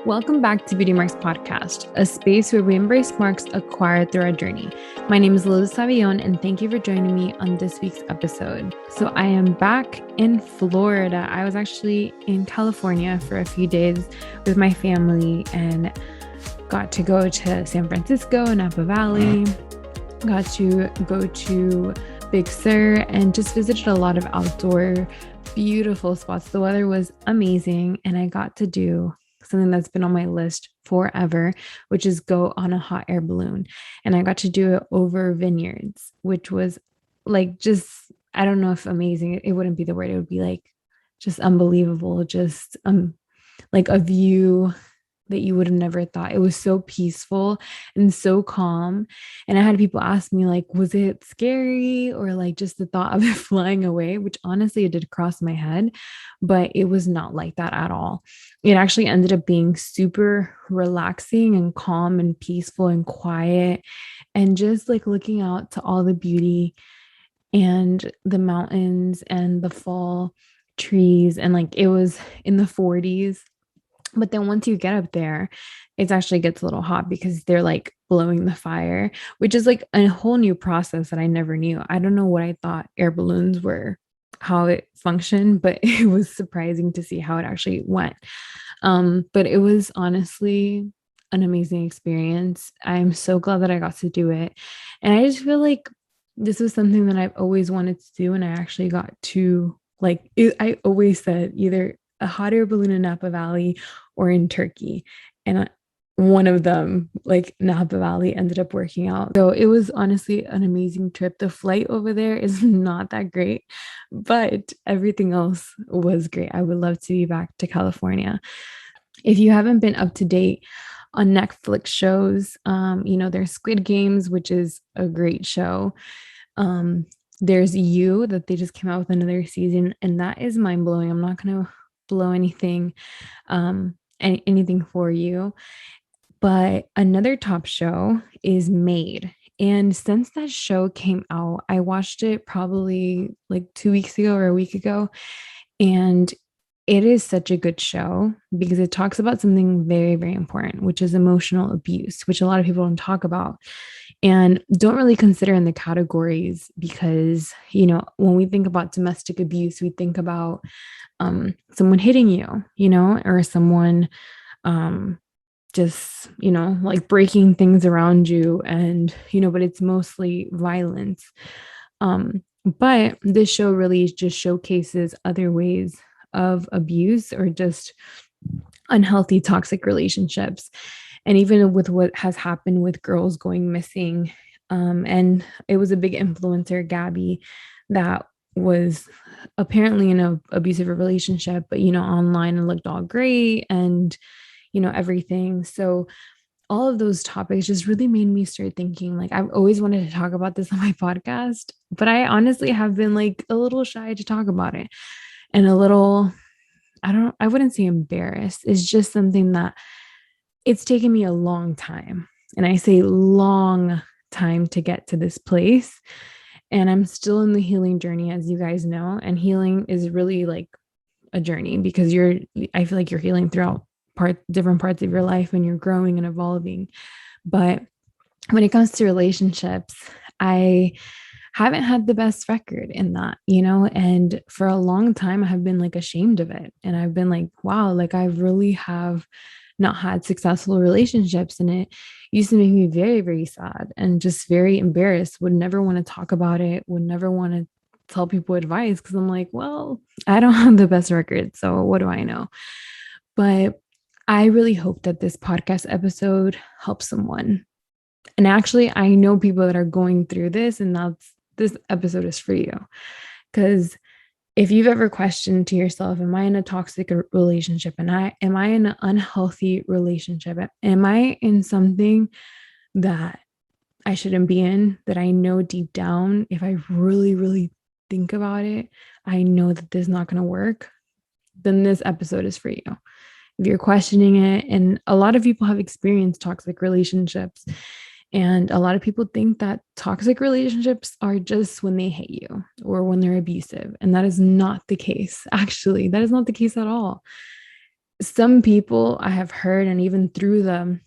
Welcome back to Beauty Marks Podcast, a space where we embrace marks acquired through our journey. My name is Liz Savillon, and thank you for joining me on this week's episode. So I am back in Florida. I was actually in California for a few days with my family and got to go to San Francisco, Napa Valley, got to go to Big Sur, and just visited a lot of outdoor, beautiful spots. The weather was amazing, and I got to do something that's been on my list forever, which is go on a hot air balloon. And I got to do it over vineyards, which was like just, I don't know if amazing, it wouldn't be the word. It would be like just unbelievable, just like a view that you would have never thought. It was so peaceful and so calm. And I had people ask me, like, was it scary or like just the thought of it flying away, which honestly it did cross my head, but it was not like that at all. It actually ended up being super relaxing and calm and peaceful and quiet, and just like looking out to all the beauty and the mountains and the fall trees. And like it was in the 40s. But then once you get up there, it actually gets a little hot because they're like blowing the fire, which is like a whole new process that I never knew. I don't know what I thought air balloons were, how it functioned, but it was surprising to see how it actually went. But it was honestly an amazing experience. I'm so glad that I got to do it. And I just feel like this was something that I've always wanted to do. And I actually got to like, I always said either a hot air balloon in Napa Valley or in Turkey. And one of them, like Napa Valley, ended up working out. So it was honestly an amazing trip. The flight over there is not that great, but everything else was great. I would love to be back to California. If you haven't been up to date on Netflix shows, there's Squid Games, which is a great show. There's You that they just came out with another season, and that is mind blowing. I'm not going to blow anything anything for you, but another top show is Made. And since that show came out, I watched it probably like 2 weeks ago or a week ago, and it is such a good show because it talks about something very, very important, which is emotional abuse, which a lot of people don't talk about and don't really consider in the categories because, when we think about domestic abuse, we think about someone hitting you, or someone just, like breaking things around you and, but it's mostly violence. But this show really just showcases other ways of abuse or just unhealthy, toxic relationships. And even with what has happened with girls going missing. And it was a big influencer, Gabby, that was apparently in an abusive relationship, but, online and looked all great and, everything. So all of those topics just really made me start thinking, like, I've always wanted to talk about this on my podcast, but I honestly have been like a little shy to talk about it and a little, I wouldn't say embarrassed. It's just something that it's taken me a long time. And I say long time to get to this place. And I'm still in the healing journey, as you guys know. And healing is really like a journey because I feel like you're healing throughout different parts of your life and you're growing and evolving. But when it comes to relationships, I haven't had the best record in that, and for a long time I have been like ashamed of it. And I've been like, wow, like I really have not had successful relationships. And it used to make me very, very sad and just very embarrassed, would never want to talk about it, would never want to tell people advice because I'm like, well, I don't have the best record. So what do I know? But I really hope that this podcast episode helps someone. And actually, I know people that are going through this, and this episode is for you. Because if you've ever questioned to yourself, am I in a toxic relationship? And am I in an unhealthy relationship? Am I in something that I shouldn't be in, that I know deep down, if I really, really think about it, I know that this is not going to work, then this episode is for you. If you're questioning it, and a lot of people have experienced toxic relationships, and a lot of people think that toxic relationships are just when they hate you or when they're abusive. And that is not the case. Actually, that is not the case at all. some people I have heard, and even through the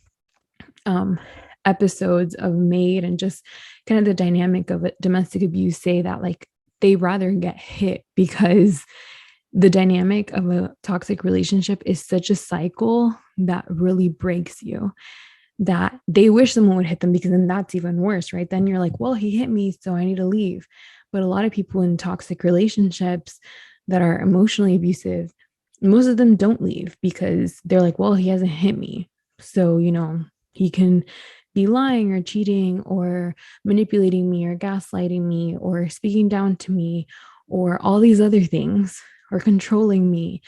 um, episodes of Maid and just kind of the dynamic of it, domestic abuse, say that like they rather get hit because the dynamic of a toxic relationship is such a cycle that really breaks you, that they wish someone would hit them, because then that's even worse, right? Then you're like, well, he hit me, so I need to leave. But a lot of people in toxic relationships that are emotionally abusive, most of them don't leave because they're like, well, he hasn't hit me. So, he can be lying or cheating or manipulating me or gaslighting me or speaking down to me or all these other things or controlling me.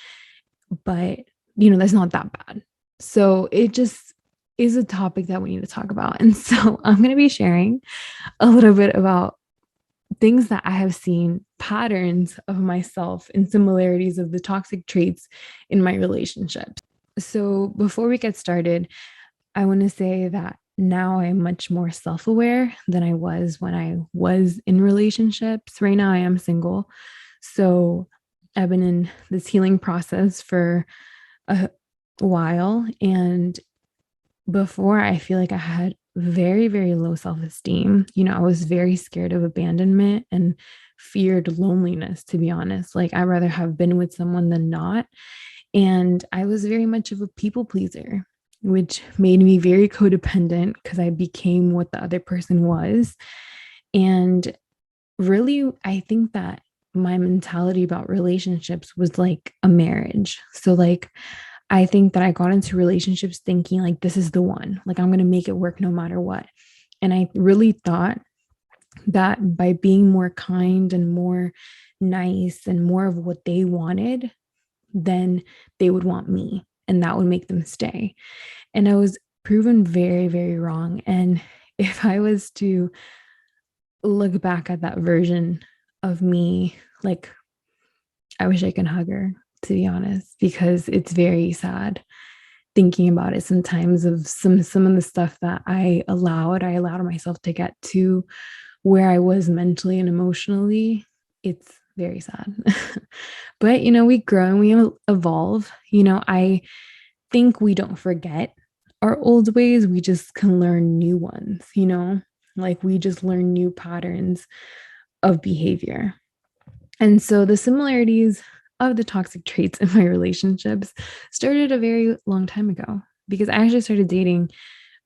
But, that's not that bad. So it just is a topic that we need to talk about. And so I'm going to be sharing a little bit about things that I have seen, patterns of myself and similarities of the toxic traits in my relationships. So before we get started, I want to say that now I'm much more self aware than I was when I was in relationships. Right now, I am single. So I've been in this healing process for a while. And before, I feel like I had very, very low self esteem. I was very scared of abandonment and feared loneliness, to be honest. Like, I'd rather have been with someone than not. And I was very much of a people pleaser, which made me very codependent because I became what the other person was. And really, I think that my mentality about relationships was like a marriage. So, like, I think that I got into relationships thinking like this is the one, like I'm going to make it work no matter what. And I really thought that by being more kind and more nice and more of what they wanted, then they would want me and that would make them stay. And I was proven very, very wrong. And if I was to look back at that version of me, like I wish I could hug her, to be honest, because it's very sad thinking about it sometimes of some of the stuff that I allowed myself to get to where I was mentally and emotionally. It's very sad. But we grow and we evolve. I think we don't forget our old ways. We just can learn new ones, like we just learn new patterns of behavior. And so the similarities of the toxic traits in my relationships started a very long time ago, because I actually started dating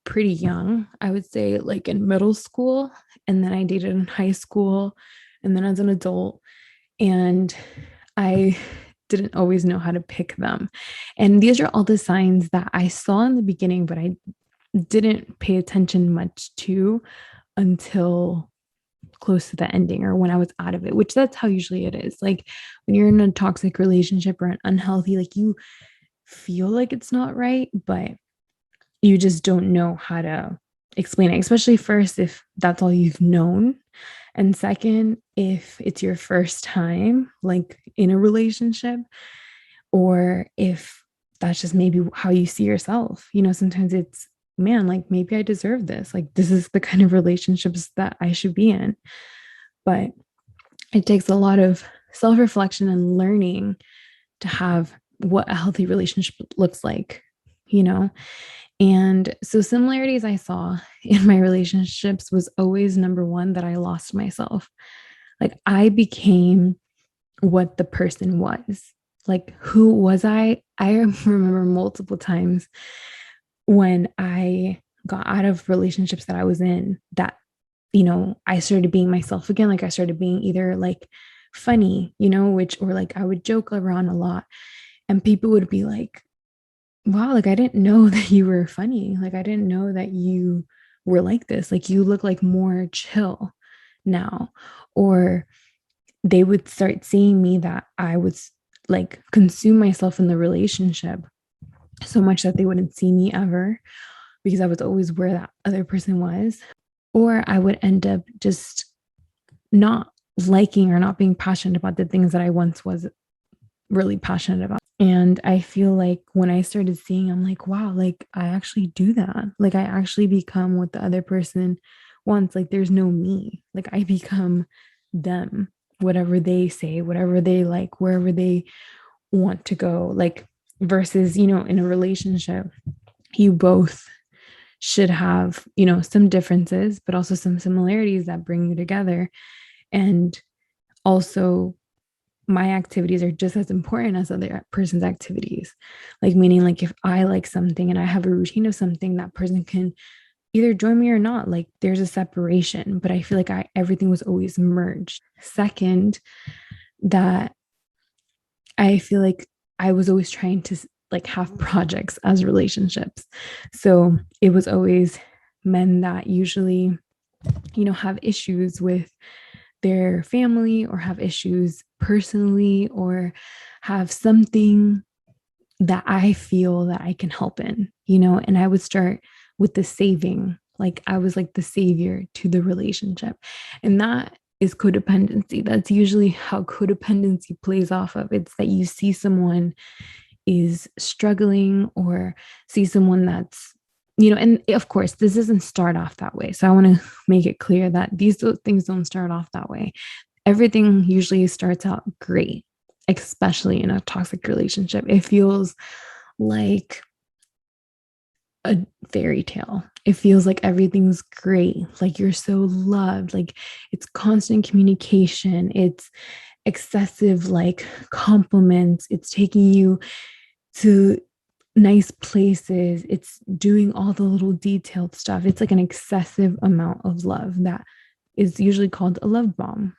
pretty young. I would say like in middle school, and then I dated in high school, and then as an adult. And I didn't always know how to pick them. And these are all the signs that I saw in the beginning, but I didn't pay attention much to until close to the ending or when I was out of it, which that's how usually it is. Like when you're in a toxic relationship or an unhealthy, like you feel like it's not right, but you just don't know how to explain it, especially first, if that's all you've known. And second, if it's your first time, like in a relationship, or if that's just maybe how you see yourself. Sometimes it's, man, like maybe I deserve this. Like this is the kind of relationships that I should be in. But it takes a lot of self reflection and learning to have what a healthy relationship looks like, you know? And so, similarities I saw in my relationships was always number one, that I lost myself. Like, I became what the person was. Like, who was I? I remember multiple times when I got out of relationships that I was in that, I started being myself again. Like, I started being either like funny, or like I would joke around a lot, and people would be like, wow, like I didn't know that you were funny. Like I didn't know that you were like this. Like you look like more chill now. Or they would start seeing me that I was like consume myself in the relationship so much that they wouldn't see me ever, because I was always where that other person was. Or I would end up just not liking or not being passionate about the things that I once was really passionate about. And I feel like when I started seeing, I'm like, wow, like I actually do that. Like I actually become what the other person wants. Like there's no me. Like I become them, whatever they say, whatever they like, wherever they want to go. Like versus, in a relationship, you both should have, some differences, but also some similarities that bring you together. And also, my activities are just as important as other person's activities. Like, meaning, like, if I like something and I have a routine of something, that person can either join me or not. Like, there's a separation, but I feel like everything was always merged. Second, that I feel like I was always trying to like have projects as relationships. So it was always men that usually, have issues with their family or have issues personally or have something that I feel that I can help in, and I would start with the saving. Like, I was like the savior to the relationship. And that is codependency. That's usually how codependency plays off of. It's that you see someone is struggling or see someone that's, and of course, this doesn't start off that way. So I want to make it clear that these things don't start off that way. Everything usually starts out great, especially in a toxic relationship. It feels like a fairy tale. It feels like everything's great, like you're so loved, like it's constant communication, it's excessive like compliments, it's taking you to nice places, it's doing all the little detailed stuff. It's like an excessive amount of love that is usually called a love bomb.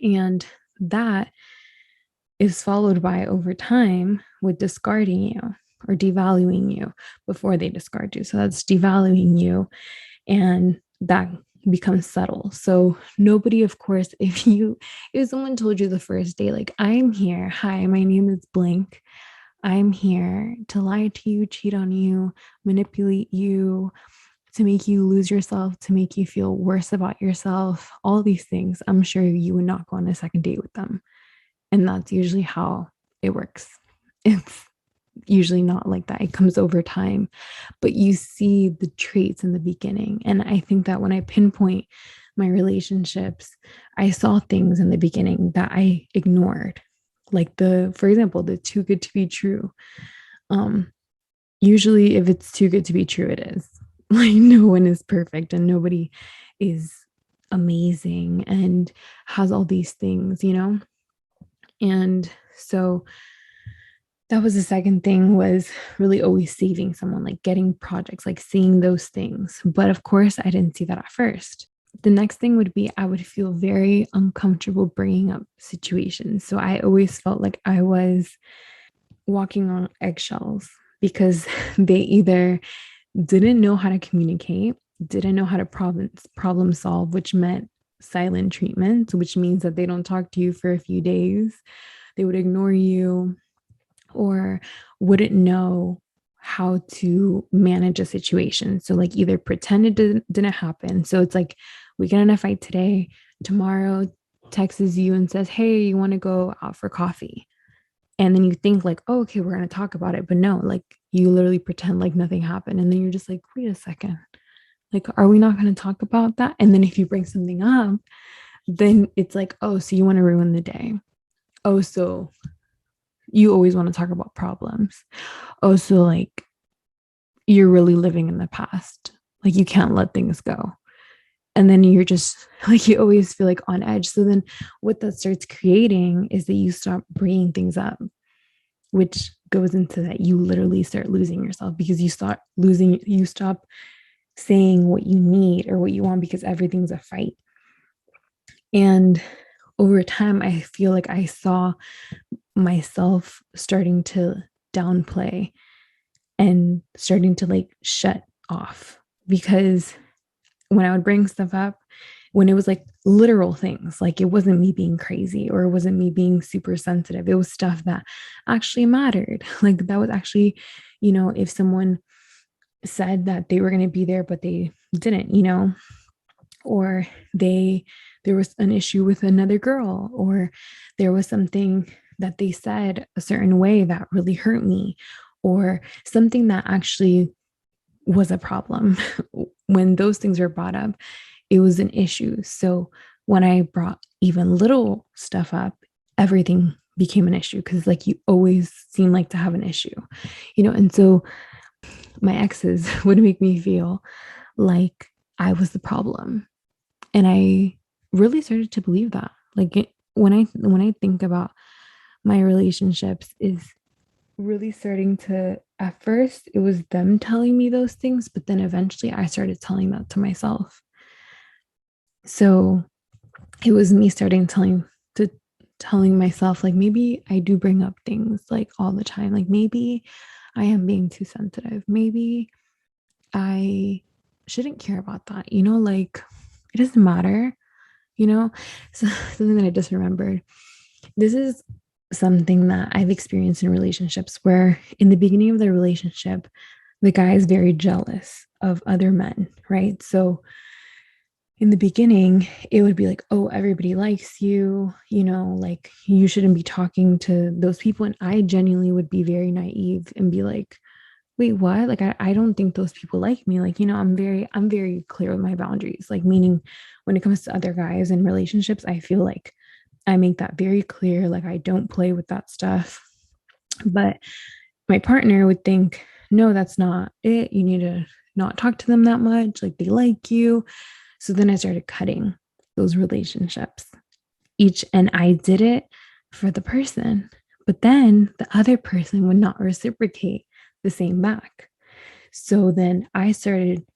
And that is followed by over time with discarding you or devaluing you before they discard you. So that's devaluing you, and that becomes subtle. So nobody, of course, if someone told you the first day, like, I'm here, hi, my name is blank, I'm here to lie to you, cheat on you, manipulate you, to make you lose yourself, to make you feel worse about yourself, all these things, I'm sure you would not go on a second date with them. And that's usually how it works. It's usually not like that. It comes over time, but you see the traits in the beginning. And I think that when I pinpoint my relationships, I saw things in the beginning that I ignored. Like, for example, the too good to be true. Usually if it's too good to be true, it is. Like, no one is perfect and nobody is amazing and has all these things. And so that was the second thing, was really always saving someone, like getting projects, like seeing those things. But of course, I didn't see that at first. The next thing would be I would feel very uncomfortable bringing up situations. So I always felt like I was walking on eggshells because they either didn't know how to communicate, didn't know how to problem solve, which meant silent treatment, which means that they don't talk to you for a few days. They would ignore you or wouldn't know how to manage a situation. So like either pretend it didn't happen. So it's like, we get in a fight today, tomorrow texts you and says, hey, you want to go out for coffee? And then you think like, oh, okay, we're going to talk about it. But no, like you literally pretend like nothing happened. And then you're just like, wait a second, like, are we not going to talk about that? And then if you bring something up, then it's like, oh, so you want to ruin the day. Oh, so you always want to talk about problems. Oh, so like you're really living in the past. Like you can't let things go. And then you're just like, you always feel like on edge. So then what that starts creating is that you stop bringing things up, which goes into that you literally start losing yourself because you stop saying what you need or what you want because everything's a fight. And over time, I feel like I saw myself starting to downplay and starting to like shut off, because when I would bring stuff up, when it was like literal things, like it wasn't me being crazy or it wasn't me being super sensitive, it was stuff that actually mattered. Like that was actually, if someone said that they were going to be there, but they didn't, or there was an issue with another girl, or there was something that they said a certain way that really hurt me, or something that actually was a problem. When those things were brought up, it was an issue. So when I brought even little stuff up, everything became an issue because like you always seem like to have an issue, and so my exes would make me feel like I was the problem. And I really started to believe that. Like when I think about my relationships is really starting to, at first it was them telling me those things, but then eventually I started telling that to myself. So it was me starting telling myself like maybe I do bring up things like all the time. Like maybe I am being too sensitive. Maybe I shouldn't care about that. Like it doesn't matter, you know? So something that I just remembered. This is something that I've experienced in relationships where in the beginning of the relationship, the guy is very jealous of other men, right? So in the beginning, it would be like, oh, everybody likes you, like you shouldn't be talking to those people. And I genuinely would be very naive and be like, wait, what? Like, I don't think those people like me. Like, I'm very clear with my boundaries. Like, meaning when it comes to other guys and relationships, I feel like I make that very clear. Like, I don't play with that stuff. But my partner would think, no, that's not it. You need to not talk to them that much. Like, they like you. So then I started cutting those relationships and I did it for the person. But then the other person would not reciprocate the same back. So then I started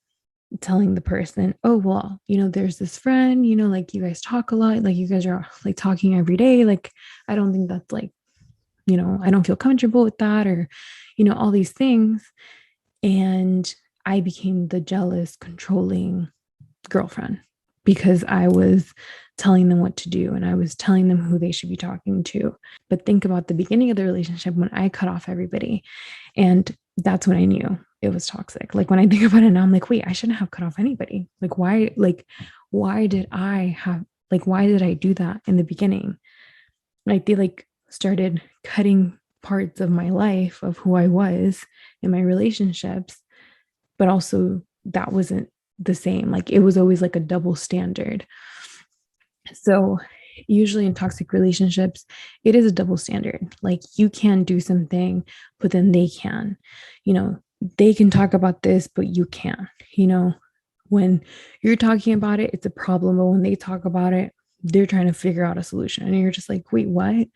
telling the person, oh, well, there's this friend, like you guys talk a lot, like you guys are like talking every day. Like, I don't think that's like, I don't feel comfortable with that or, all these things. And I became the jealous, controlling girlfriend because I was telling them what to do and I was telling them who they should be talking to. But think about the beginning of the relationship when I cut off everybody. And that's when I knew it was toxic. Like when I think about it now, I'm like, wait, I shouldn't have cut off anybody. Why did I do that in the beginning? Like they started cutting parts of my life of who I was in my relationships, but also that wasn't the same. Like it was always like a double standard. So usually in toxic relationships, it is a double standard. Like you can do something, but then they can, you know, they can talk about this, but you can't, when you're talking about it, it's a problem. But when they talk about it, they're trying to figure out a solution. And you're just like, wait, what?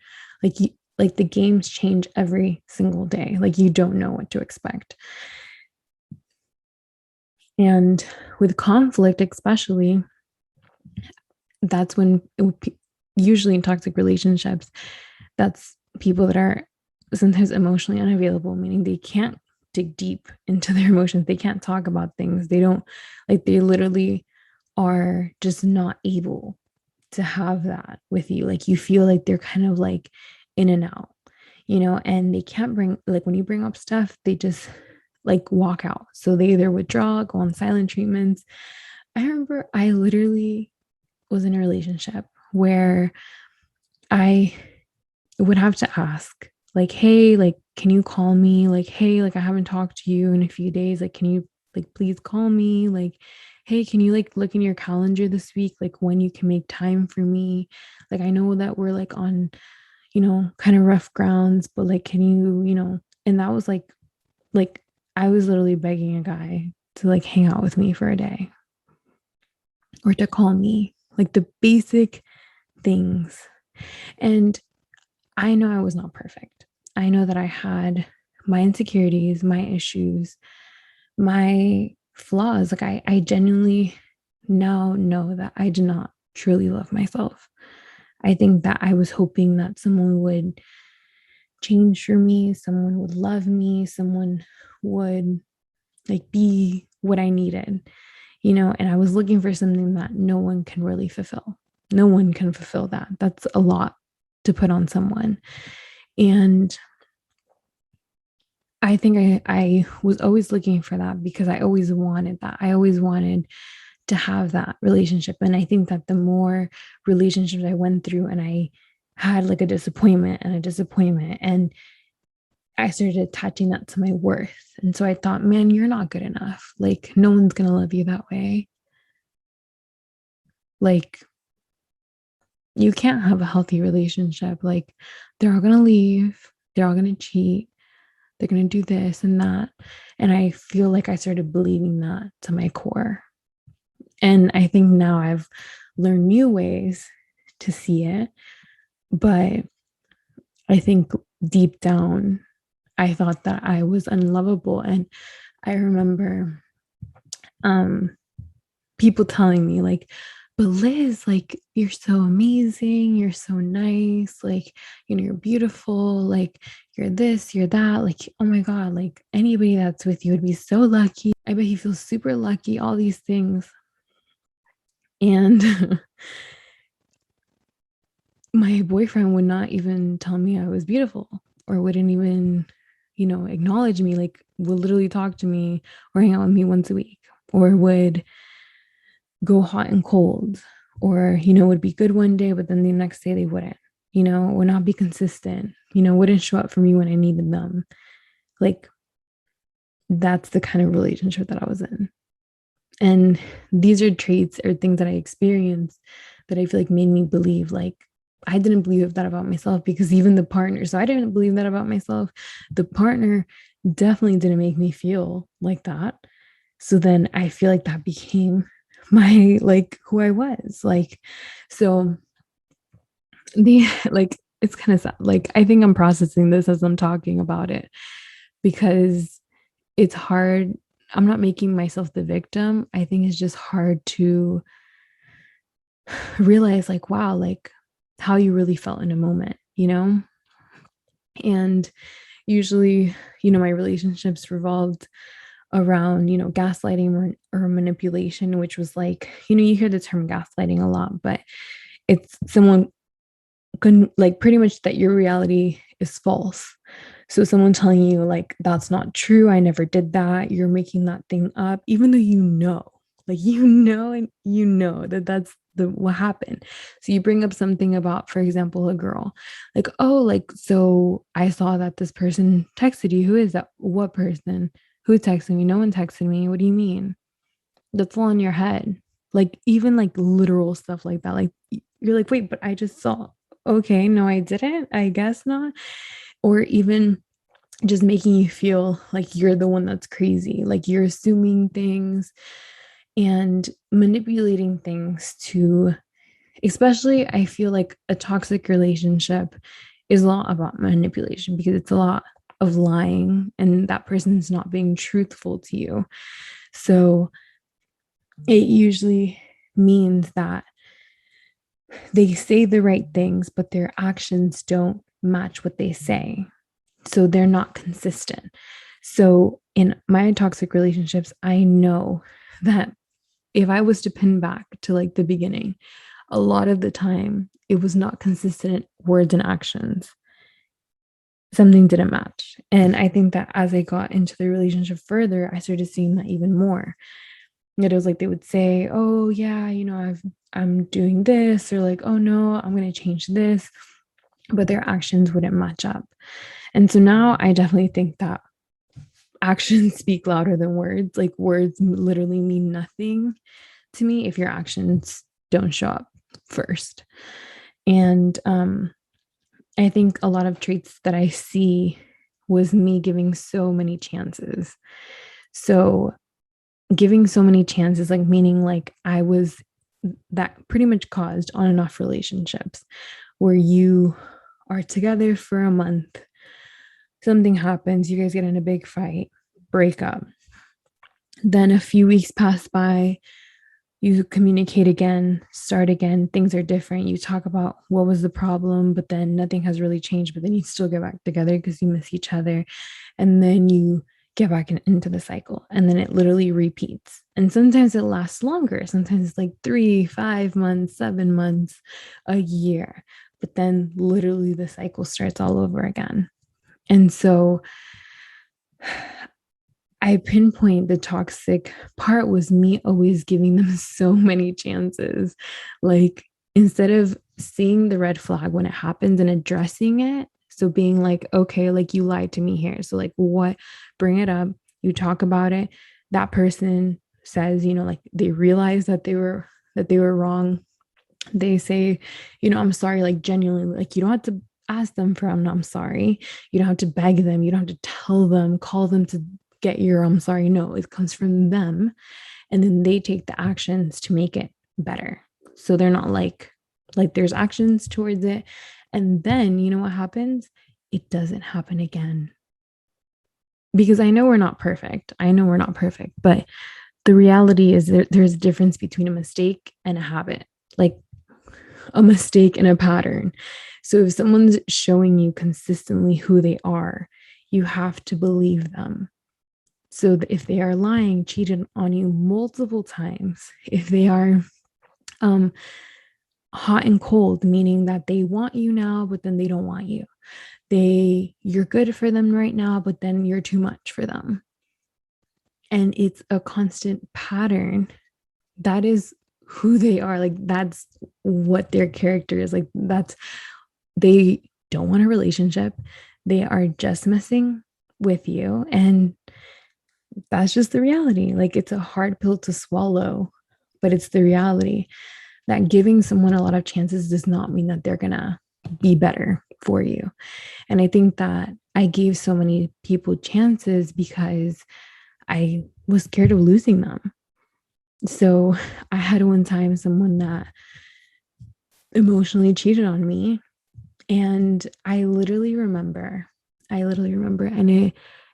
Like the games change every single day. Like you don't know what to expect. And with conflict, especially, that's when usually in toxic relationships, that's people that are sometimes emotionally unavailable, meaning they can't dig deep into their emotions. They can't talk about things. They don't they literally are just not able to have that with you. Like you feel like they're kind of like in and out, and they can't bring, like when you bring up stuff, they just like walk out. So they either withdraw, go on silent treatments. I remember I literally was in a relationship where I would have to ask, like, hey, like, can you call me? Like, hey, like, I haven't talked to you in a few days. Like, can you, like, please call me? Like, hey, can you, like, look in your calendar this week? Like, when you can make time for me? Like, I know that we're, like, on, kind of rough grounds, but, like, can you, and that was, like, I was literally begging a guy to, like, hang out with me for a day or to call me, like, the basic things. And I know I was not perfect. I know that I had my insecurities, my issues, my flaws. Like I genuinely now know that I did not truly love myself. I think that I was hoping that someone would change for me, someone would love me, someone would like be what I needed, and I was looking for something that no one can really fulfill. No one can fulfill that. That's a lot to put on someone. And I think I was always looking for that because I always wanted that. I always wanted to have that relationship. And I think that the more relationships I went through and I had like a disappointment and a disappointment, and I started attaching that to my worth. And so I thought, man, you're not good enough. Like, no one's going to love you that way. Like, you can't have a healthy relationship. Like, they're all going to leave, they're all going to cheat, they're going to do this and that. And I feel like I started believing that to my core. And I think now I've learned new ways to see it. But I think deep down, I thought that I was unlovable. And I remember people telling me, like, but Liz, like, you're so amazing, you're so nice, like, you're beautiful, like, you're this, you're that, like, oh my God, like, anybody that's with you would be so lucky. I bet he feels super lucky, all these things. And my boyfriend would not even tell me I was beautiful, or wouldn't even, acknowledge me, like, would literally talk to me or hang out with me once a week, or would go hot and cold, or, would be good one day, but then the next day they wouldn't, would not be consistent, wouldn't show up for me when I needed them. Like, that's the kind of relationship that I was in. And these are traits or things that I experienced that I feel like made me believe, like, I didn't believe that about myself, because even the partner, so I didn't believe that about myself. The partner definitely didn't make me feel like that. So then I feel like that became my, like, who I was. Like, so the, like, it's kind of sad. Like, I think I'm processing this as I'm talking about it, because it's hard. I'm not making myself the victim. I think it's just hard to realize, like, wow, like, how you really felt in a moment, And usually, my relationships revolved around, gaslighting, or manipulation, which was like, you hear the term gaslighting a lot, but it's someone can, like, pretty much that your reality is false. So someone telling you, like, that's not true, I never did that, you're making that thing up, even though like, and that that's what happened. So you bring up something about, for example, a girl, like, oh, like, so I saw that this person texted you. Who is that? What person? Who texted me? No one texted me. What do you mean? That's all in your head. Like, even like literal stuff like that. Like, you're like, wait, but I just saw. Okay, no, I didn't. I guess not. Or even just making you feel like you're the one that's crazy, like you're assuming things and manipulating things to, especially, I feel like a toxic relationship is a lot about manipulation, because it's a lot of lying and that person's not being truthful to you. So it usually means that they say the right things, but their actions don't match what they say. So they're not consistent. So in my toxic relationships, I know that if I was to pin back to, like, the beginning, a lot of the time it was not consistent words and actions. Something didn't match. And I think that as I got into the relationship further, I started seeing that even more. It was like they would say, oh yeah, I'm doing this, or like, oh no, I'm going to change this, but their actions wouldn't match up. And so now I definitely think that actions speak louder than words. Like, words literally mean nothing to me if your actions don't show up first. And I think a lot of traits that I see was me giving so many chances. So giving so many chances, like, meaning like I was, that pretty much caused on and off relationships where you are together for a month, something happens, you guys get in a big fight, break up. Then a few weeks pass by, you communicate again, start again, things are different. You talk about what was the problem, but then nothing has really changed, but then you still get back together because you miss each other. And then you get back into the cycle, and then it literally repeats. And sometimes it lasts longer. Sometimes it's like 3, 5 months, 7 months, a year. But then literally the cycle starts all over again. And so I pinpoint the toxic part was me always giving them so many chances. Like, instead of seeing the red flag when it happens and addressing it, so being like, okay, like, you lied to me here. So, like, what? Bring it up. You talk about it. That person says, like, they realize that they were wrong. They say, I'm sorry, like genuinely, like you don't have to ask them for I'm sorry. You don't have to beg them. You don't have to tell them, call them to get your I'm sorry. No, it comes from them. And then they take the actions to make it better. So they're not like there's actions towards it. And then you know what happens? It doesn't happen again. Because I know we're not perfect. I know we're not perfect, but the reality is there's a difference between a mistake and a habit. Like a mistake and a pattern. So if someone's showing you consistently who they are, you have to believe them. So if they are lying, cheated on you multiple times, if they are um, hot and cold, meaning that they want you now, but then they don't want you. You're good for them right now, but then you're too much for them. And it's a constant pattern. That is who they are. Like that's what their character is. Like they don't want a relationship. They are just messing with you. And that's just the reality. Like it's a hard pill to swallow, but it's the reality that giving someone a lot of chances does not mean that they're going to be better for you. And I think that I gave so many people chances because I was scared of losing them. So I had one time someone that emotionally cheated on me. And I literally remember, and it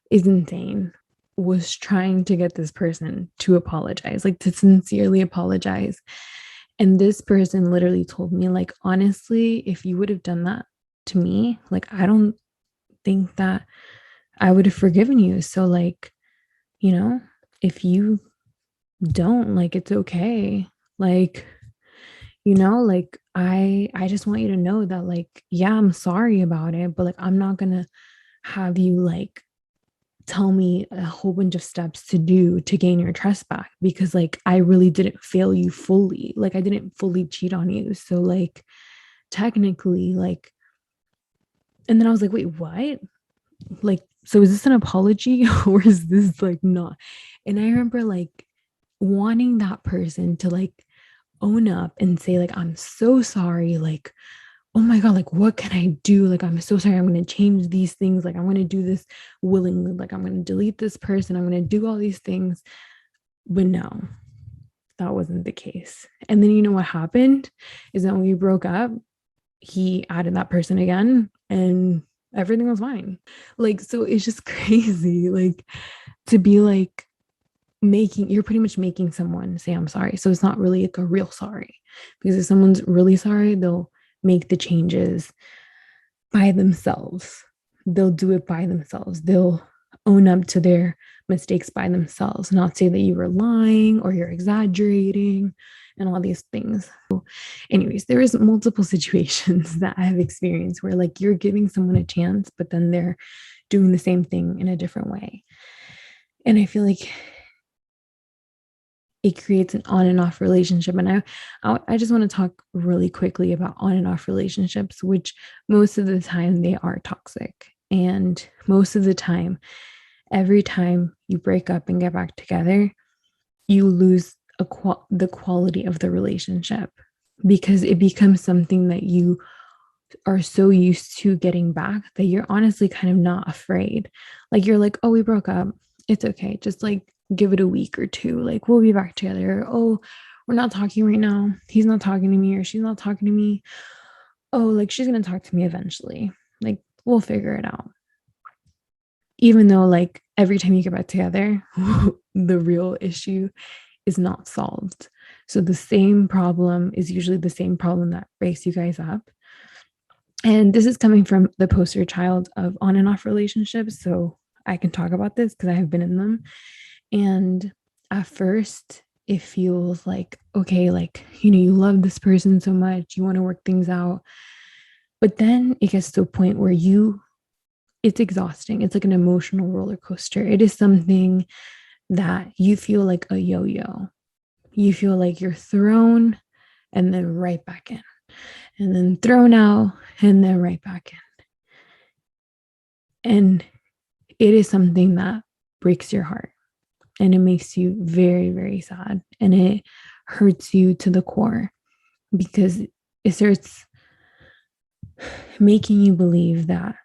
is insane, was trying to get this person to apologize, like to sincerely apologize. And this person literally told me, like, honestly, if you would have done that to me, like, I don't think that I would have forgiven you. So, like, you know, if you don't, like, it's okay. Like, like I just want you to know that, like, yeah, I'm sorry about it, but like I'm not gonna have you like tell me a whole bunch of steps to do to gain your trust back, because like I really didn't fail you fully. Like I didn't fully cheat on you. So like technically, like, and then I was like, wait, what? Like, so is this an apology or is this like not? And I remember like wanting that person to like own up and say, like, I'm so sorry. Like, oh my God, like, what can I do? Like, I'm so sorry. I'm going to change these things. Like, I'm going to do this willingly. Like, I'm going to delete this person. I'm going to do all these things. But no, that wasn't the case. And then, you know what happened is that when we broke up, he added that person again and everything was fine. Like, so it's just crazy. Like, to be like, you're pretty much making someone say I'm sorry. So it's not really like a real sorry, because if someone's really sorry, they'll make the changes by themselves. They'll do it by themselves. They'll own up to their mistakes by themselves, not say that you were lying or you're exaggerating and all these things. So anyways, there is multiple situations that I have experienced where like you're giving someone a chance, but then they're doing the same thing in a different way. And I feel like it creates an on and off relationship. And I just want to talk really quickly about on and off relationships, which most of the time they are toxic. And most of the time, every time you break up and get back together, you lose the quality of the relationship, because it becomes something that you are so used to getting back that you're honestly kind of not afraid. Like you're like, oh, we broke up. It's okay. Just like give it a week or two. Like we'll be back together. Oh, we're not talking right now. He's not talking to me or she's not talking to me. Oh, like she's going to talk to me eventually. Like we'll figure it out. Even though like every time you get back together, the real issue is not solved. So the same problem is usually the same problem that breaks you guys up. And this is coming from the poster child of on and off relationships. So I can talk about this because I have been in them. And at first, it feels like, okay, like, you love this person so much, you want to work things out. But then it gets to a point where it's exhausting. It's like an emotional roller coaster. It is something that you feel like a yo yo. You feel like you're thrown and then right back in, and then thrown out and then right back in. And it is something that breaks your heart, and it makes you very, very sad, and it hurts you to the core. because it starts making you believe that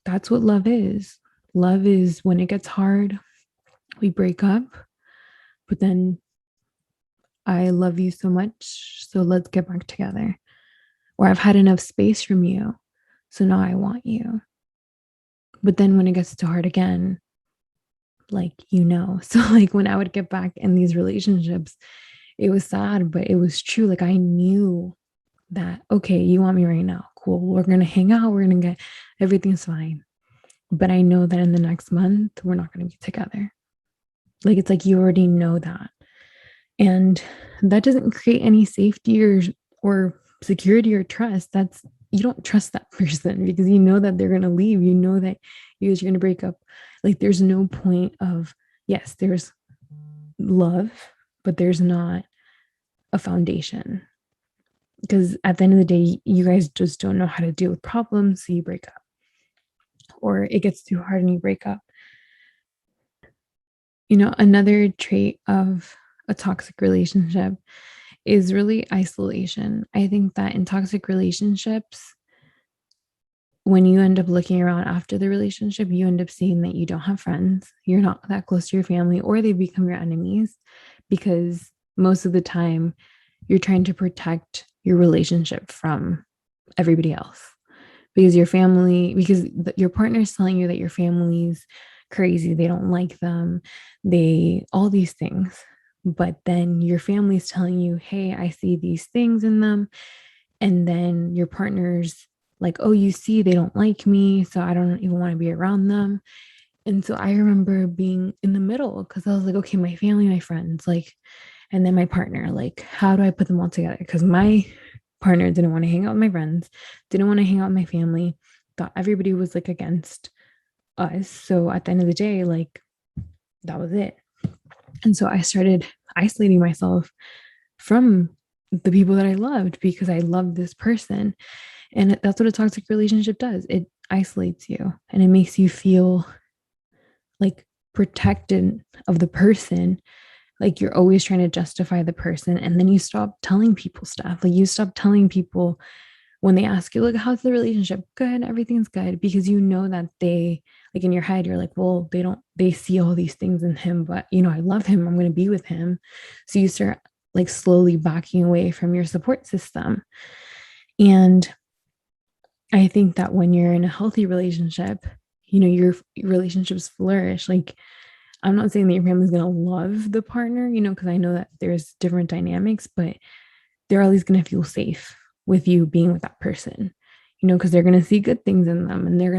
that's what love is. Love is when it gets hard, we break up, but then I love you so much, so let's get back together. Or I've had enough space from you, so now I want you. But then when it gets too hard again, like, so like when I would get back in these relationships, it was sad, but it was true. Like I knew that, okay, you want me right now. Cool. We're going to hang out. We're going to get everything's fine. But I know that in the next month, we're not going to be together. Like it's like you already know that. And that doesn't create any safety or security or trust. That's you don't trust that person because you know that they're going to leave. You know that you guys are going to break up. Like there's no point of, yes, there's love, but there's not a foundation. Because at the end of the day, you guys just don't know how to deal with problems, so you break up. Or it gets too hard and you break up. Another trait of a toxic relationship is really isolation. I think that in toxic relationships, when you end up looking around after the relationship, you end up seeing that you don't have friends, you're not that close to your family, or they become your enemies because most of the time you're trying to protect your relationship from everybody else because your partner is telling you that your family's crazy, they don't like them, they all these things. But then your family's telling you, hey, I see these things in them. And then your partner's like, oh, you see, they don't like me, so I don't even want to be around them. And so I remember being in the middle because I was like, okay, my family, my friends, like, and then my partner, like, how do I put them all together? Because my partner didn't want to hang out with my friends, didn't want to hang out with my family, thought everybody was like against us. So at the end of the day, like, that was it. And so I started isolating myself from the people that I loved because I loved this person. And that's what a toxic relationship does. It isolates you and it makes you feel like protected of the person. Like you're always trying to justify the person. And then you stop telling people stuff. Like you stop telling people when they ask you, like, how's the relationship? Good, everything's good. Because you know that they, like in your head, you're like, well, they see all these things in him, but I love him. I'm going to be with him. So you start like slowly backing away from your support system. And I think that when you're in a healthy relationship, your relationships flourish. Like, I'm not saying that your family's going to love the partner, because I know that there's different dynamics, but they're always going to feel safe with you being with that person, because they're going to see good things in them and they're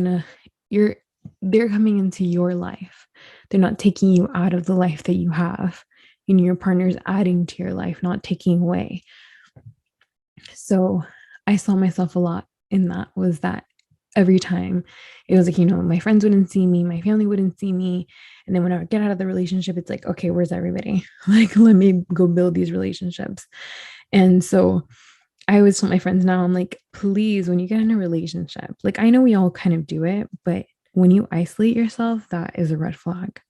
coming into your life. They're not taking you out of the life that you have. Your partner's adding to your life, not taking away. So I saw myself a lot in that, was that every time it was like, my friends wouldn't see me, my family wouldn't see me. And then when I would get out of the relationship, it's like, okay, where's everybody? Like, let me go build these relationships. And so I always tell my friends now, I'm like, please, when you get in a relationship, like, I know we all kind of do it, but when you isolate yourself, that is a red flag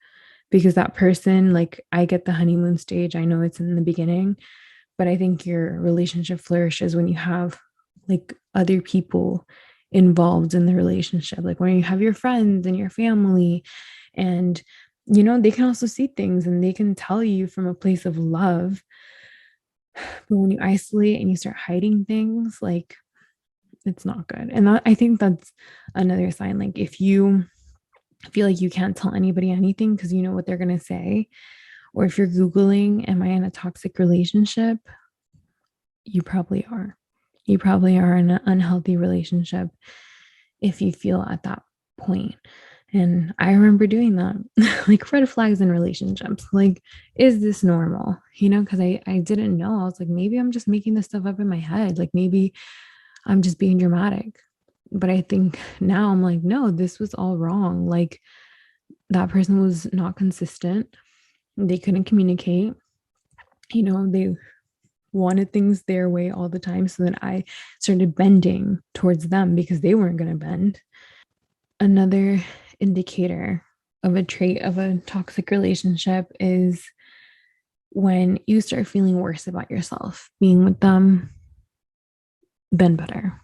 because that person, like, I get the honeymoon stage. I know it's in the beginning, but I think your relationship flourishes when you have like other people involved in the relationship, like when you have your friends and your family, and they can also see things and they can tell you from a place of love. But when you isolate and you start hiding things, like, it's not good. And I think that's another sign. Like, if you feel like you can't tell anybody anything because you know what they're going to say, or if you're Googling, am I in a toxic relationship? You probably are. You probably are in an unhealthy relationship if you feel at that point. And I remember doing that, like red flags in relationships. Like, is this normal? Because I didn't know. I was like, maybe I'm just making this stuff up in my head. Like, maybe I'm just being dramatic. But I think now I'm like, no, this was all wrong. Like, that person was not consistent. They couldn't communicate. They wanted things their way all the time. So then I started bending towards them because they weren't going to bend. Another indicator of a trait of a toxic relationship is when you start feeling worse about yourself being with them. then better.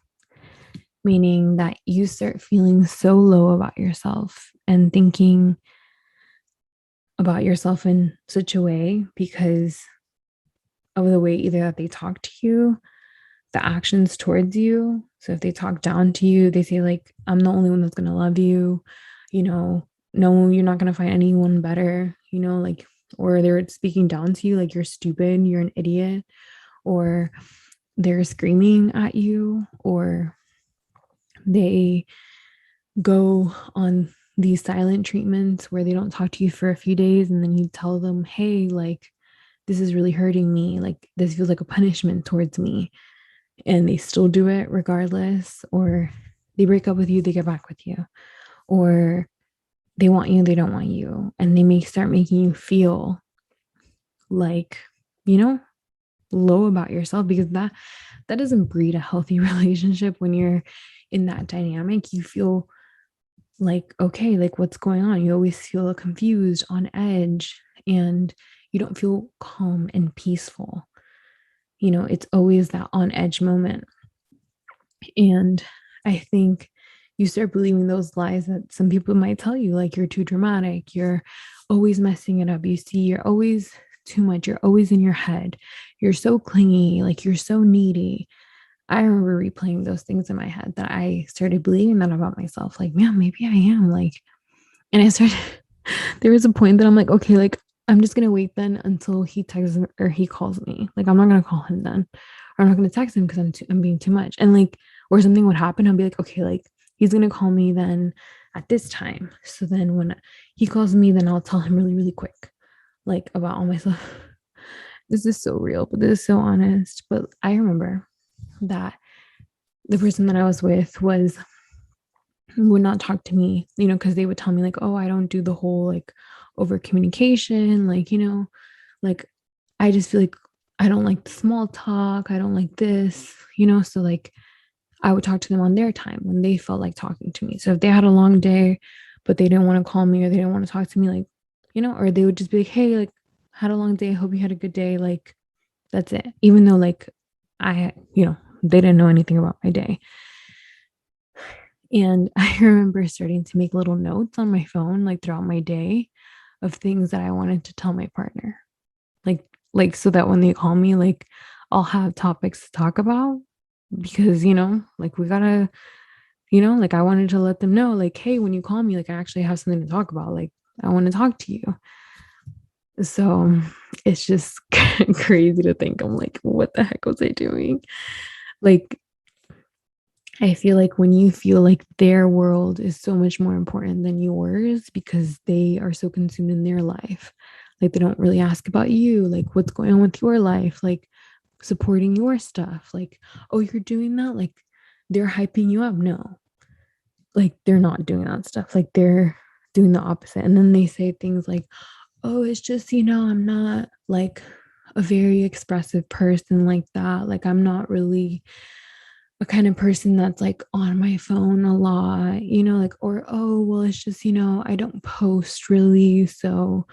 Meaning that you start feeling so low about yourself and thinking about yourself in such a way because of the way either that they talk to you, the actions towards you. So if they talk down to you, they say, like, I'm the only one that's going to love you, no, you're not going to find anyone better, like, or they're speaking down to you, like, you're stupid, you're an idiot, or they're screaming at you, or they go on these silent treatments where they don't talk to you for a few days and then you tell them, hey, like, this is really hurting me, like this feels like a punishment towards me, and they still do it regardless, or they break up with you, they get back with you, or they want you, they don't want you, and they may start making you feel like, you know low about yourself, because that doesn't breed a healthy relationship. When you're in that dynamic, you feel like, okay, like, what's going on? You always feel confused, on edge, and you don't feel calm and peaceful. It's always that on edge moment. And I think you start believing those lies that some people might tell you, like, you're too dramatic, you're always messing it up. You see, you're always too much, you're always in your head, you're so clingy, like, you're so needy. I remember replaying those things in my head, that I started believing that about myself. Like, man, maybe I am, like, and I started, there was a point that I'm like, okay, like, I'm just going to wait then until he texts or he calls me. Like, I'm not going to call him then, or I'm not going to text him because I'm being too much. And like, or something would happen, I'll be like, okay, like, he's going to call me then at this time. So then when he calls me, then I'll tell him really, really quick, like, about all my stuff. This is so real, but this is so honest. But I remember that the person that I was with would not talk to me, because they would tell me, like, oh, I don't do the whole, like, over communication, like, like, I just feel like I don't like the small talk, I don't like this, so, like, I would talk to them on their time when they felt like talking to me. So if they had a long day but they didn't want to call me, or they didn't want to talk to me, like, or they would just be like, hey, like, had a long day, hope you had a good day, like, that's it. Even though, like, I they didn't know anything about my day. And I remember starting to make little notes on my phone, like, throughout my day, of things that I wanted to tell my partner. Like, so that when they call me, like, I'll have topics to talk about, because, like, we gotta, like, I wanted to let them know, like, hey, when you call me, like, I actually have something to talk about. Like, I want to talk to you. So it's just crazy to think. I'm like, what the heck was I doing? Like, I feel like when you feel like their world is so much more important than yours, because they are so consumed in their life, like, they don't really ask about you, like, what's going on with your life, like, supporting your stuff, like, oh, you're doing that, like, they're hyping you up. No, like, they're not doing that stuff. Like, they're doing the opposite. And then they say things like, oh, it's just, I'm not, like, a very expressive person like that. Like, I'm not really a kind of person that's, like, on my phone a lot, like, or, oh, well, it's just, I don't post really. So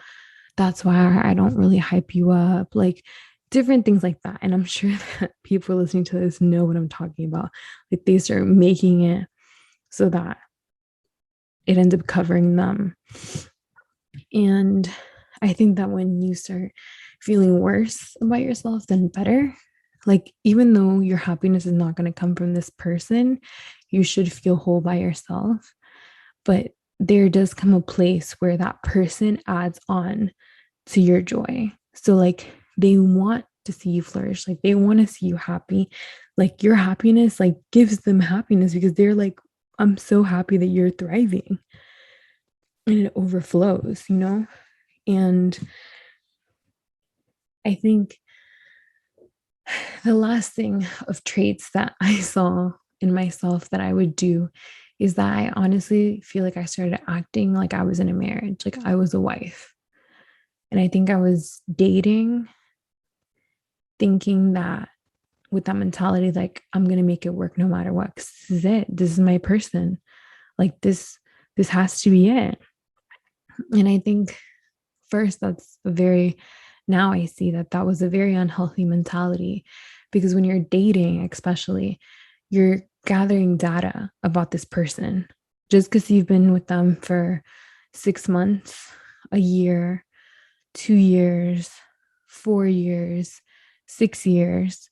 that's why I don't really hype you up. Like, different things like that. And I'm sure that people listening to this know what I'm talking about. Like, they start making it so that it ends up covering them. And I think that when you start feeling worse about yourself than better, like, even though your happiness is not going to come from this person, you should feel whole by yourself. But there does come a place where that person adds on to your joy. So, like, they want to see you flourish, like, they want to see you happy. Like, your happiness, like, gives them happiness, because they're like, I'm so happy that you're thriving, and it overflows, And I think the last thing of traits that I saw in myself that I would do is that I honestly feel like I started acting like I was in a marriage, like I was a wife. And I think I was dating, thinking that, with that mentality, like, I'm going to make it work no matter what. 'Cause this is it. This is my person. Like, this has to be it. And I think first, now I see that that was a very unhealthy mentality, because when you're dating, especially, you're gathering data about this person just because you've been with them for 6 months, a year, 2 years, 4 years, 6 years.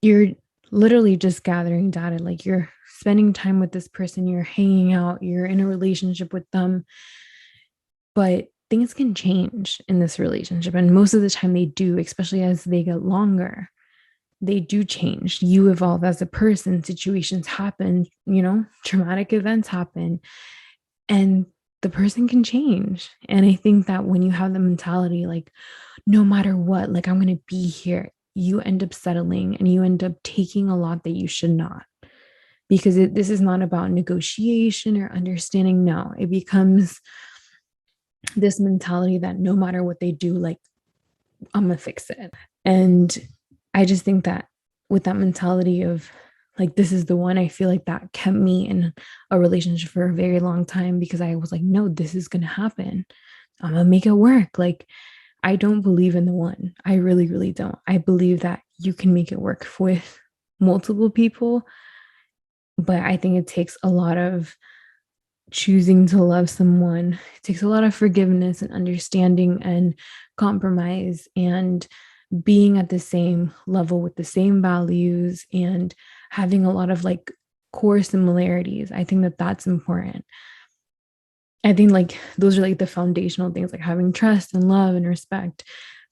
You're literally just gathering data. Like you're spending time with this person, you're hanging out, you're in a relationship with them, but things can change in this relationship. And most of the time they do, especially as they get longer. They do change. You evolve as a person, situations happen, traumatic events happen, and the person can change. And I think that when you have the mentality, like, no matter what, like, I'm going to be here, you end up settling and you end up taking a lot that you should not. Because this is not about negotiation or understanding. No, it becomes this mentality that no matter what they do, like, I'm going to fix it. And I just think that with that mentality of like, this is the one, I feel like that kept me in a relationship for a very long time because I was like, no, this is going to happen. I'm going to make it work. Like, I don't believe in the one. I really, really don't. I believe that you can make it work with multiple people. But I think it takes a lot of choosing to love someone. It takes a lot of forgiveness and understanding and compromise and being at the same level with the same values and having a lot of like core similarities. I think that that's important. I think like those are like the foundational things, like having trust and love and respect.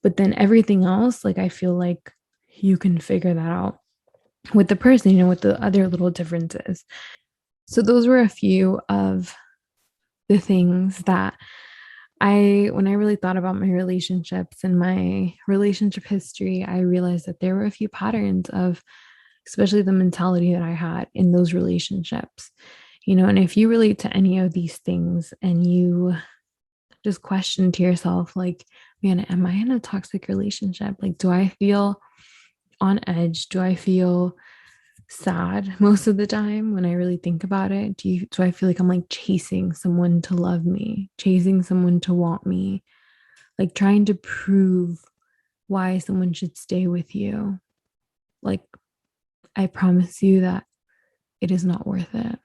But then everything else, like I feel like you can figure that out with the person, with the other little differences. So those were a few of the things that when I really thought about my relationships and my relationship history, I realized that there were a few patterns of, especially the mentality that I had in those relationships, and if you relate to any of these things and you just question to yourself, like, man, am I in a toxic relationship? Like, do I feel on edge? Do I feel sad most of the time when I really think about it? Do I feel like I'm like chasing someone to love me, chasing someone to want me, like trying to prove why someone should stay with you? Like, I promise you that it is not worth it.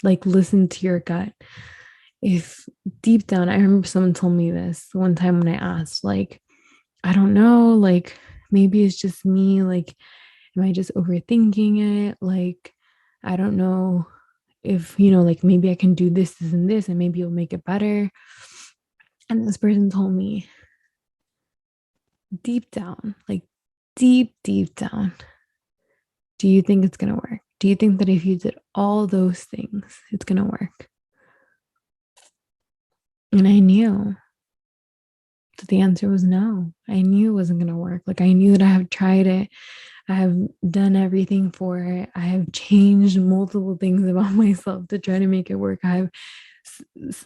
Like, listen to your gut. If deep down, I remember someone told me this one time when I asked, like, I don't know, like, maybe it's just me, like, am I just overthinking it? Like, I don't know if, like maybe I can do this and this, and maybe it'll make it better. And this person told me, deep down, like deep down, do you think it's going to work? Do you think that if you did all those things, it's going to work? And I knew that the answer was no. I knew it wasn't going to work. Like, I knew that I have tried it. I have done everything for it. I have changed multiple things about myself to try to make it work. I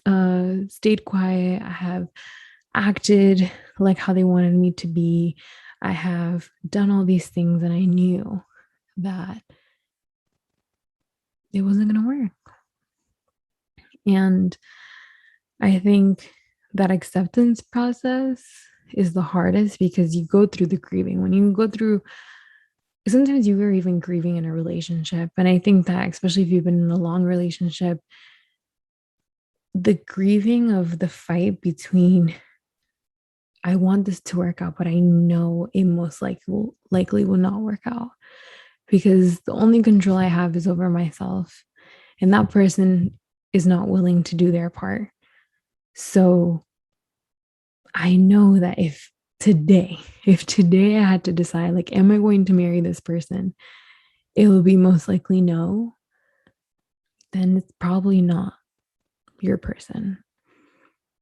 have stayed quiet. I have acted like how they wanted me to be. I have done all these things, and I knew that it wasn't going to work. And I think that acceptance process is the hardest because you go through the grieving. When you go through, sometimes you are even grieving in a relationship. And I think that, especially if you've been in a long relationship, the grieving of the fight between, I want this to work out, but I know it most likely will not work out because the only control I have is over myself. And that person is not willing to do their part. So I know that if today I had to decide, like, am I going to marry this person? It will be most likely no. Then it's probably not your person.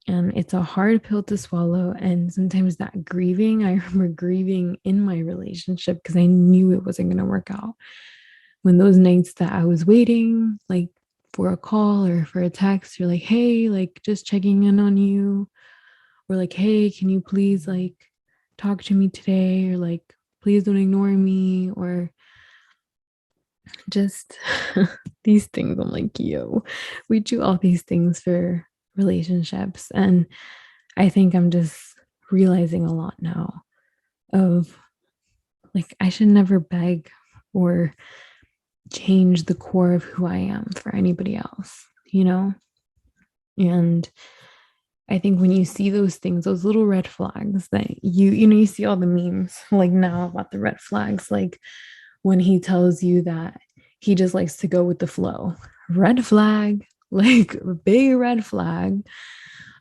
And it's a hard pill to swallow. And sometimes that grieving, I remember grieving in my relationship because I knew it wasn't going to work out. When those nights that I was waiting, like for a call or for a text, or like, hey, like just checking in on you, or like, hey, can you please like talk to me today, or like, please don't ignore me, or just these things. I'm like, yo, we do all these things for relationships. And I think I'm just realizing a lot now of like, I should never beg or change the core of who I am for anybody else, And I think when you see those things, those little red flags that you see all the memes like now about the red flags, like when he tells you that he just likes to go with the flow, red flag, like big red flag.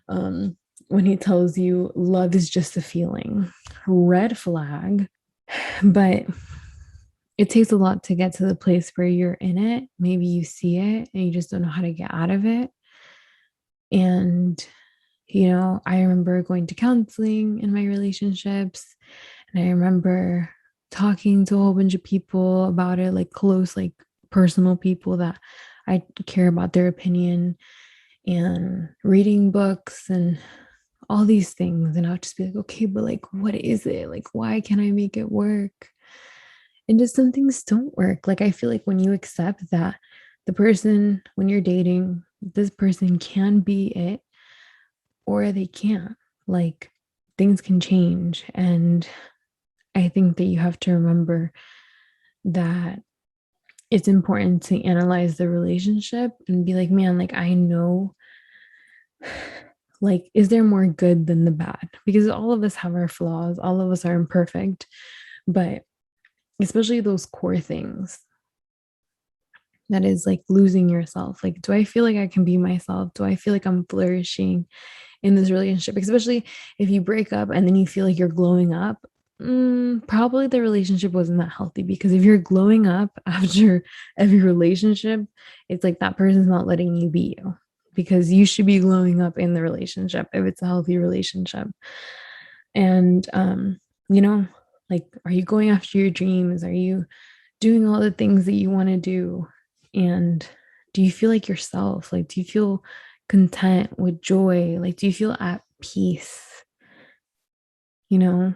When he tells you love is just a feeling, red flag. But it takes a lot to get to the place where you're in it. Maybe you see it and you just don't know how to get out of it. And, I remember going to counseling in my relationships, and I remember talking to a whole bunch of people about it, like close, like personal people that I care about their opinion, and reading books and all these things. And I would just be like, okay, but like, what is it? Like, why can't I make it work? And just some things don't work. Like, I feel like when you accept that the person, when you're dating, this person can be it or they can't, like, things can change. And I think that you have to remember that it's important to analyze the relationship and be like, man, like, I know, like, is there more good than the bad? Because all of us have our flaws, all of us are imperfect, but especially those core things, that is like losing yourself. Like, do I feel like I can be myself? Do I feel like I'm flourishing in this relationship? Especially if you break up and then you feel like you're glowing up, probably the relationship wasn't that healthy. Because if you're glowing up after every relationship, it's like that person's not letting you be you, because you should be glowing up in the relationship if it's a healthy relationship. And you know like, are you going after your dreams? Are you doing all the things that you want to do? And do you feel like yourself? Like, do you feel content with joy? Like, do you feel at peace? You know,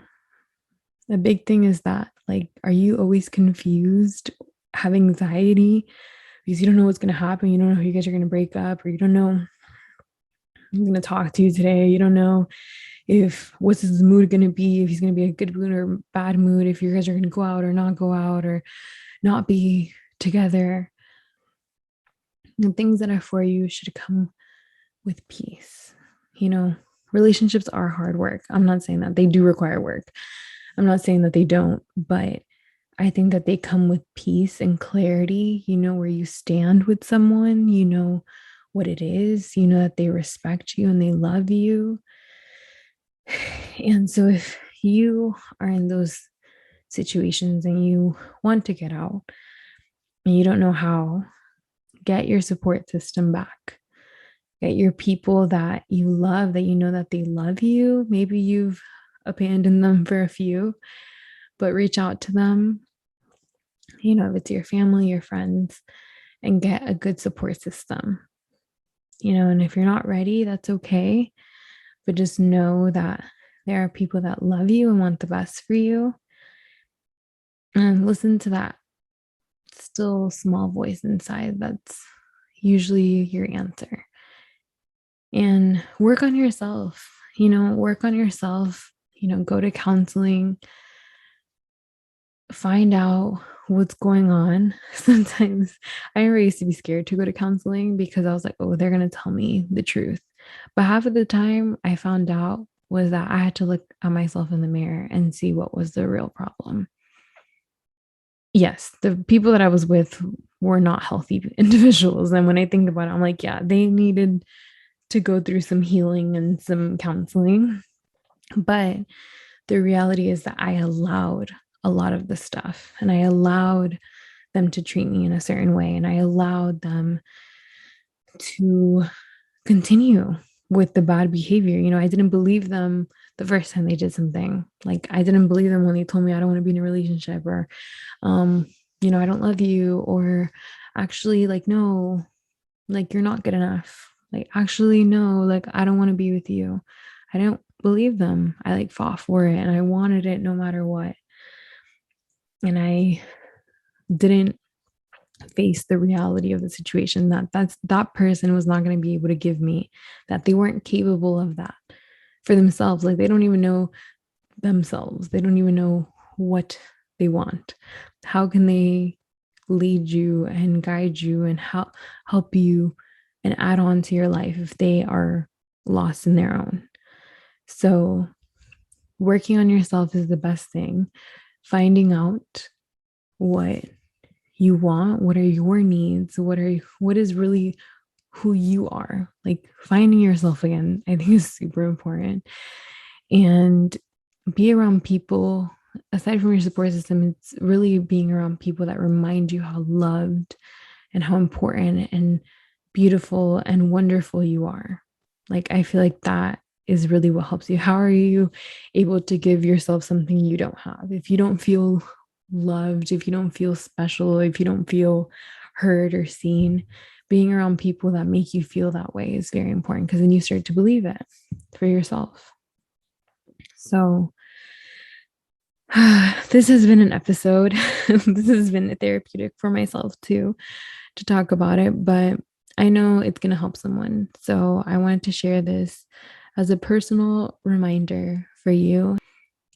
the big thing is that, like, are you always confused, have anxiety because you don't know what's going to happen? You don't know who you guys are going to break up, or you don't know who's going to talk to you today. You don't know if what's his mood going to be, if he's going to be a good mood or bad mood, if you guys are going to go out or not go out or not be together. And things that are for you should come with peace. Relationships are hard work. I'm not saying that they do require work. I'm not saying that they don't, but I think that they come with peace and clarity. You know where you stand with someone, you know what it is, you know that they respect you and they love you. And so if you are in those situations and you want to get out and you don't know how, get your support system back. Get your people that you love, that you know that they love you. Maybe you've abandoned them for a few, but reach out to them, if it's your family, your friends, and get a good support system. And if you're not ready, that's okay. But just know that there are people that love you and want the best for you. And listen to that still small voice inside that's usually your answer. And work on yourself, work on yourself, go to counseling, find out what's going on. Sometimes I used to be scared to go to counseling because I was like, oh, they're going to tell me the truth. But half of the time I found out was that I had to look at myself in the mirror and see what was the real problem. Yes, the people that I was with were not healthy individuals. And when I think about it, I'm like, yeah, they needed to go through some healing and some counseling. But the reality is that I allowed a lot of the stuff, and I allowed them to treat me in a certain way, and I allowed them to continue with the bad behavior. I didn't believe them the first time they did something. Like, I didn't believe them when they told me I don't want to be in a relationship, or I don't love you, or actually, like, no, like, you're not good enough. Like, actually, no, like, I don't want to be with you. I don't believe them. I like fought for it and I wanted it no matter what. And I didn't face the reality of the situation, that person was not going to be able to give me, that they weren't capable of that for themselves. Like, they don't even know themselves. They don't even know what they want. How can they lead you and guide you and help you and add on to your life if they are lost in their own. So working on yourself is the best thing. Finding out what you want, what are your needs, what is really who you are. Like finding yourself again, I think is super important. And be around people, aside from your support system, it's really being around people that remind you how loved and how important and beautiful and wonderful you are. Like, I feel like that is really what helps you. How are you able to give yourself something you don't have? If you don't feel loved, if you don't feel special, if you don't feel heard or seen, being around people that make you feel that way is very important because then you start to believe it for yourself. So, this has been an episode. This has been therapeutic for myself too to talk about it, but I know it's going to help someone. So I wanted to share this as a personal reminder for you.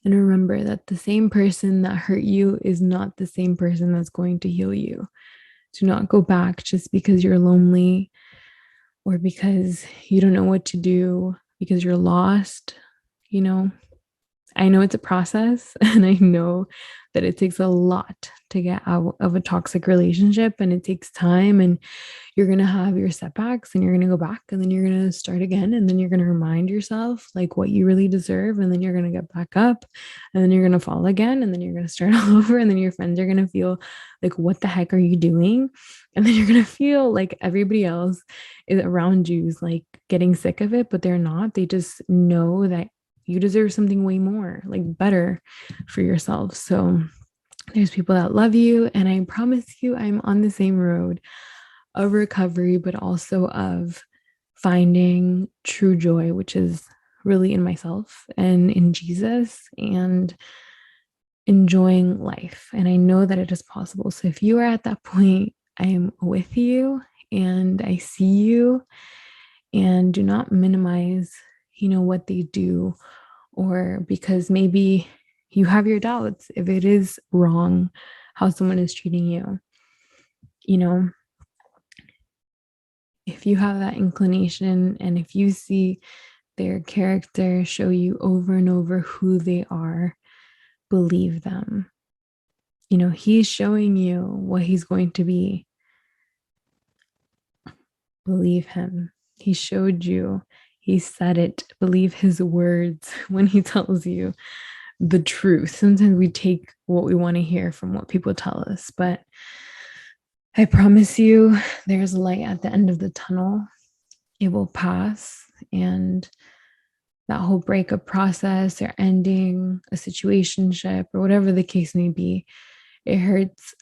And remember that the same person that hurt you is not the same person that's going to heal you. Do not go back just because you're lonely or because you don't know what to do, because you're lost. You know, I know it's a process and I know that it takes a lot to get out of a toxic relationship and it takes time and you're going to have your setbacks and you're going to go back and then you're going to start again and then you're going to remind yourself like what you really deserve and then you're going to get back up and then you're going to fall again and then you're going to start all over and then your friends are going to feel like what the heck are you doing, and then you're going to feel like everybody else is around you is like getting sick of it, but they're not. They just know that you deserve something way more, like better for yourself. So there's people that love you. And I promise you, I'm on the same road of recovery, but also of finding true joy, which is really in myself and in Jesus and enjoying life. And I know that it is possible. So if you are at that point, I am with you and I see you, and do not minimize, what they do, or because maybe you have your doubts if it is wrong how someone is treating you. If you have that inclination and if you see their character show you over and over who they are, believe them. He's showing you what he's going to be. Believe him. He showed you. He said it. Believe his words when he tells you the truth. Sometimes we take what we want to hear from what people tell us, but I promise you, there's light at the end of the tunnel. It will pass. And that whole breakup process or ending a situationship or whatever the case may be, it hurts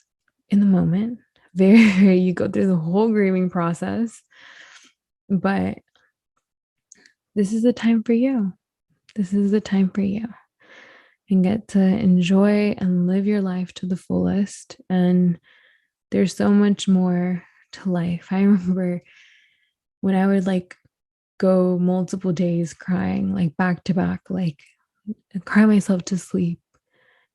in the moment. You go through the whole grieving process, but this is the time for you. This is the time for you. And get to enjoy and live your life to the fullest. And there's so much more to life. I remember when I would go multiple days crying, like back to back, like cry myself to sleep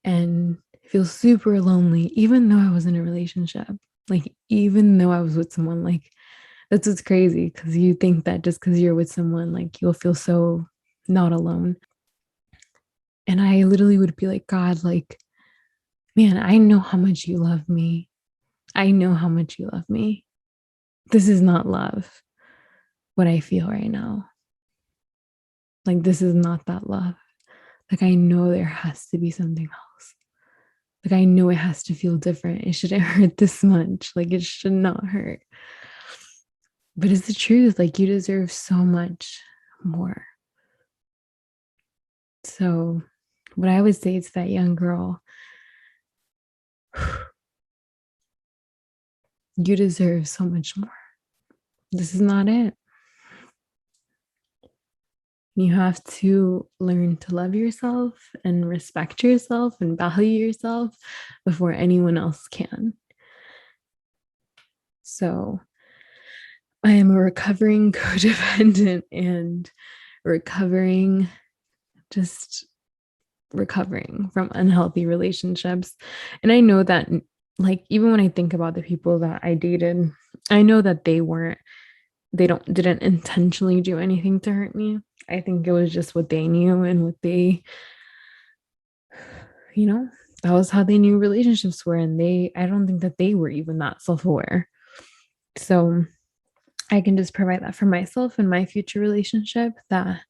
and feel super lonely, even though I was in a relationship, like even though I was with someone. Like that's what's crazy, because you think that just because you're with someone, like you'll feel so not alone. And I literally would be like, God, like, man, I know how much you love me. I know how much you love me. This is not love, what I feel right now. Like, this is not that love. Like, I know there has to be something else. Like, I know it has to feel different. It shouldn't hurt this much. Like, it should not hurt. But it's the truth. Like, you deserve so much more. So, what I would say to that young girl, you deserve so much more. This is not it. You have to learn to love yourself and respect yourself and value yourself before anyone else can. So I am a recovering codependent and recovering from unhealthy relationships. And I know that like, even when I think about the people that I dated, I know that didn't intentionally do anything to hurt me. I think it was just what they knew and what they, that was how they knew relationships were. And I don't think that they were even that self-aware. So I can just provide that for myself and my future relationship, that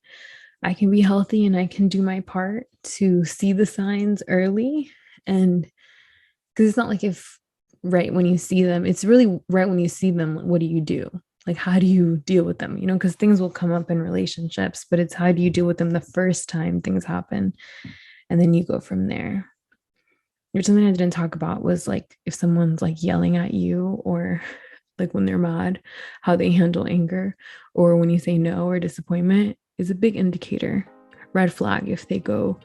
I can be healthy and I can do my part to see the signs early. And because it's not like if right when you see them, it's really right when you see them, what do you do? Like, how do you deal with them? Because things will come up in relationships, but it's how do you deal with them the first time things happen? And then you go from there. There's something I didn't talk about was like if someone's like yelling at you, or like when they're mad, how they handle anger, or when you say no or disappointment is a big indicator, red flag if they go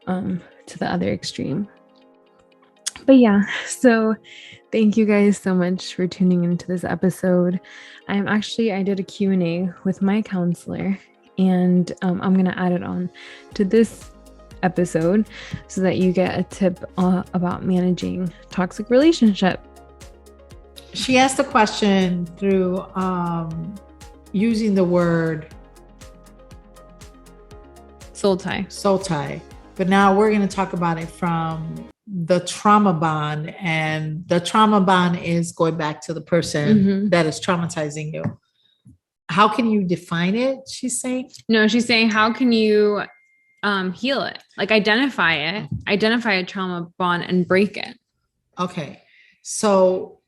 to the other extreme. But yeah, so thank you guys so much for tuning into this episode. I did a Q&A with my counselor, and I'm going to add it on to this episode so that you get a tip about managing toxic relationship. She asked a question through using the word soul tie. But now we're going to talk about it from the trauma bond, and the trauma bond is going back to the person that is traumatizing you. How can you define it? She's saying? No, she's saying, how can you heal it? Like identify a trauma bond and break it. Okay. So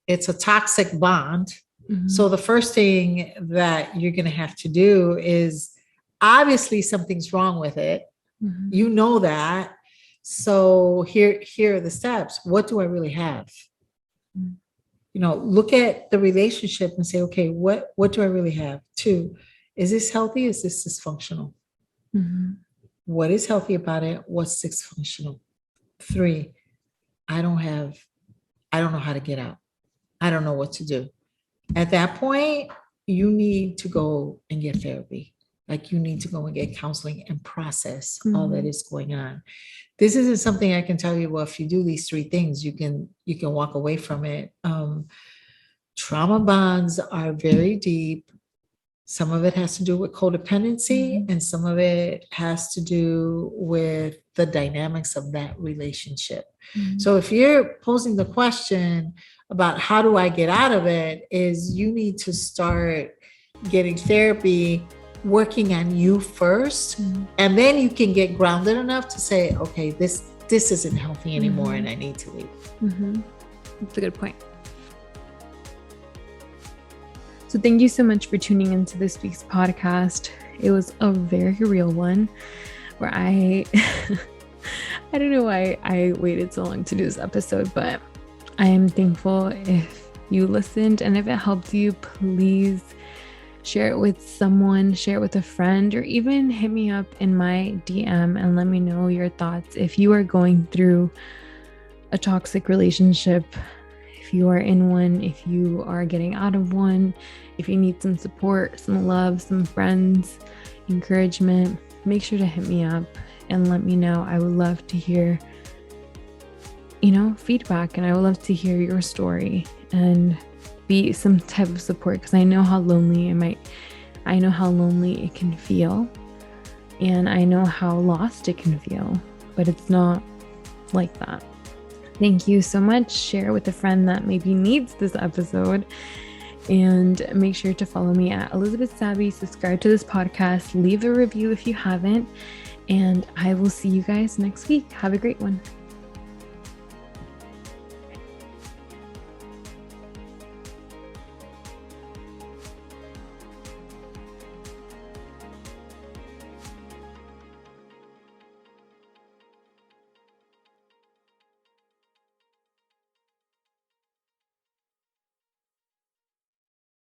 it's a toxic bond. So the first thing that you're going to have to do is, obviously something's wrong with it. You know that. So here are the steps. What do I really have? Look at the relationship and say, okay, what do I really have? 2, is this healthy? Is this dysfunctional? What is healthy about it? What's dysfunctional? 3, I don't know how to get out. I don't know what to do. At that point, you need to go and get therapy. Like, you need to go and get counseling and process all that is going on. This isn't something I can tell you, well, if you do these 3 things, you can walk away from it. Trauma bonds are very deep. Some of it has to do with codependency, and some of it has to do with the dynamics of that relationship. So if you're posing the question about how do I get out of it, is you need to start getting therapy, working on you first, and then you can get grounded enough to say, okay, this isn't healthy anymore, and I need to leave. That's a good point. So thank you so much for tuning into this week's podcast. It was a very real one where I don't know why I waited so long to do this episode, but I am thankful if you listened, and if it helped you, please share it with someone, share it with a friend, or even hit me up in my DM and let me know your thoughts. If you are going through a toxic relationship, if you are in one, if you are getting out of one, if you need some support, some love, some friends, encouragement, make sure to hit me up and let me know. I would love to hear, feedback, and I would love to hear your story and be some type of support, because I know how lonely it can feel, and I know how lost it can feel, but it's not like that. Thank you so much. Share with a friend that maybe needs this episode, and make sure to follow me at Elizabeth Savvy. Subscribe to this podcast, leave a review if you haven't, and I will see you guys next week. Have a great one.